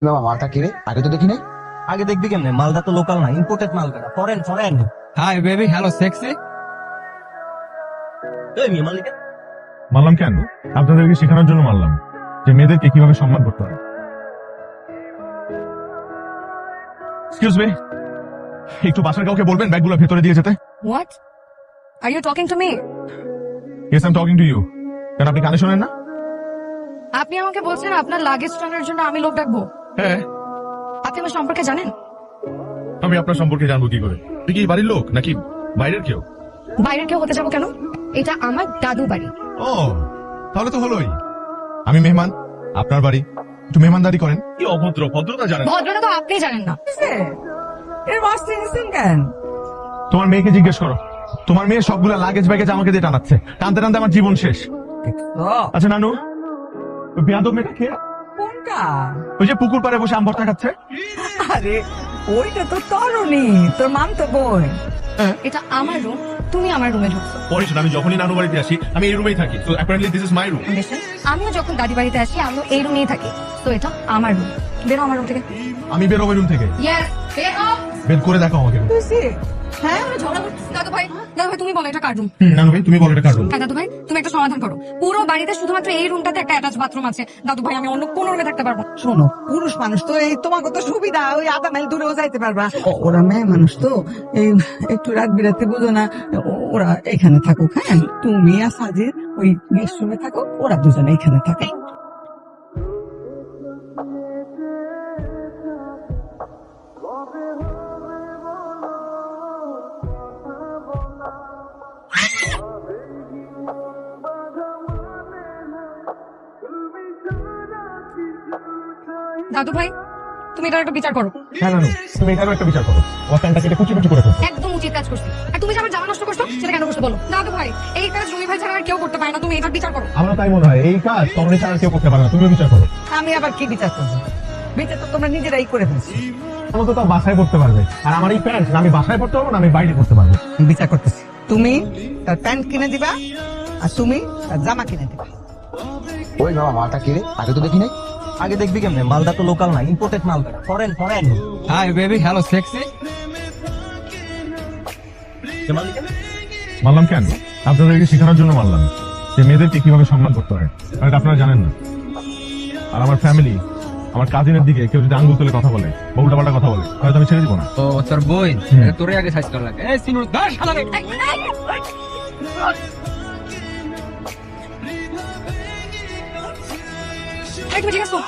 বাবা মালটা কিনে আগে তো দেখি নাই। আগে দেখবি কেমনে? মালটা তো লোকাল না, ইম্পোর্টেড মাল বেটা, foreign foreign. Hi baby, hello sexy. এই মেয়ে মালিকা মারলাম কেন? আপনাদেরকে শেখানোর জন্য মারলাম যে মেয়েদেরকে কিভাবে সম্মান করতে হয়। এক্সকিউজ মি, একটু বাসার কাউকে বলবেন ব্যাগগুলো ভেতরে দিয়ে যেতে। What? Are you talking to me? Yes, I am talking to you. কেন আপনি কানে শোনেন না? আপনি আমাকে বলছেন আপনার লাগেজ টানার জন্য আমি লোক ডাকবো? হ্যাঁ, আপনি আমার সম্পর্কে জানেন? আমি আপনার সম্পর্কে জানবো কি করে? তুই কি এই বাড়ির লোক নাকি বাইরের কেউ? বাইরের কেউ হতে যাবো কেন? এটা আমার দাদু বাড়ি। ও, তাহলে তো হলোই। আমি মেহমান, আপনার বাড়ি, একটু মেহমানদারি করেন। কি অভদ্র, ভদ্রতা জানেন? ভদ্রতা তো আপনি জানেন না। এর মাস্টার নিছেন কেন? তোমার মেয়েকে জিজ্ঞেস করো। তোমার মেয়ে সবগুলা লাগেজ ব্যাগেজ আমাকে দিয়ে টানাচ্ছে, টানতে টানতে আমার জীবন শেষ। আচ্ছা নানু, ওই বেয়াদব মেয়েটা কে? কোনটা? ওই যে পুকুর পাড়ে বসে আম ভর্তা খাচ্ছে। আরে ওইটা তো তরুণী, তোর মান তো বোন। এটা আমার রুম, তুমি আমার রুমে ঢুকছো। পরে শোনো, আমি যখনই নানু বাড়িতে আসি আমি এই রুমেই থাকি। তো apparently this is my room. আমিও যখন দাদি বাড়িতে আসি আমিও এই রুমেই থাকি। তো এটা আমার রুম। বেরো আমার রুম থেকে। আমি বেরোবো রুম থেকে। ইয়েস, বের হও। বের করে দেখো আমাকে। হ্যাঁ, আমরা ঝগড়া করতেছি। দাদু ভাই তুমি বলো এটা কার রুম? নানু ভাই তুমি বলো এটা কার রুম? হ্যাঁ দাদু ভাই, তুমি একটা সমাধান করো। পুরো বাড়িতে শুধুমাত্র এই রুমটাতে একটা অ্যাটাচ বাথরুম আছে। দাদু ভাই আমি অন্য কোন রুমে থাকতে পারবো না। শোনো, পুরুষ মানুষ তো এই তোমার কত সুবিধা, ওই আধা মাইল দূরেও যাইতে পারবা। ওরা মেয়ে মানুষ তো এই একটু রাত বিরাতে বুঝো না, ওরা এখানে থাকুক। হ্যাঁ, তুমি আর সাজির ওই গেস্ট রুমে থাকো, ওরা দুজনে এখানে থাকে। দাদু ভাই তুমি এটার একটা বিচার করো। হ্যাঁ নানু, তুমি এটারও একটা বিচার করো। ওর প্যান্টটা কেটে কুচি কুচি করে ফেলছো। একদম উচিত কাজ করছি। আর তুমি যে আমার জামা নষ্ট করছো সেটা কেন করছো বলো? দাদু ভাই এই কাজ রুমি ভাই ছাড়া আর কেউ করতে পারে না, তুমি এটার বিচার করো। আমার তাই মনে হয় এই কাজ তরুণী ছাড়া কেউ করতে পারে না, তুমিও বিচার করো। আমি আবার কি বিচার করবো? বিচার তো তোমরা নিজেরাই করে ফেলছি। আমার তো তাও বাসায় পড়তে পারবে, আর আমার এই প্যান্ট না আমি বাসায় পড়তে পারবো না আমি বাইরে পড়তে পারবো। বিচার করতেছি, তুমি তার প্যান্ট কিনে দিবা আর তুমি তার জামা কিনে দিবা। ওই বাবা মালটা কিনে আগে তো দেখি নাই। আগে দেখবি কেমনে? মালটা তো লোকাল না, ইম্পোর্টেড মাল বেটা, foreign foreign. Hi baby, hello sexy. মালিকা মারলাম কেন? আপনাদেরকে শেখানোর জন্য মারলাম যে মেয়েদেরকে কিভাবে সম্মান করতে হয়। আর এটা আপনারা জানেন না। আর আমার ফ্যামিলি, আমার কাজিনের দিকে কেউ যদি আঙ্গুল তুলে কথা বলে বা উল্টাপাল্টা কথা বলে তাহলে তো আমি ছেড়ে দিব না। ও তোর বই, হুম। তোরে আগে সাইজ করা লাগে। এই সিনুর দাস হালারে। এই তুমি ঠিক আছো?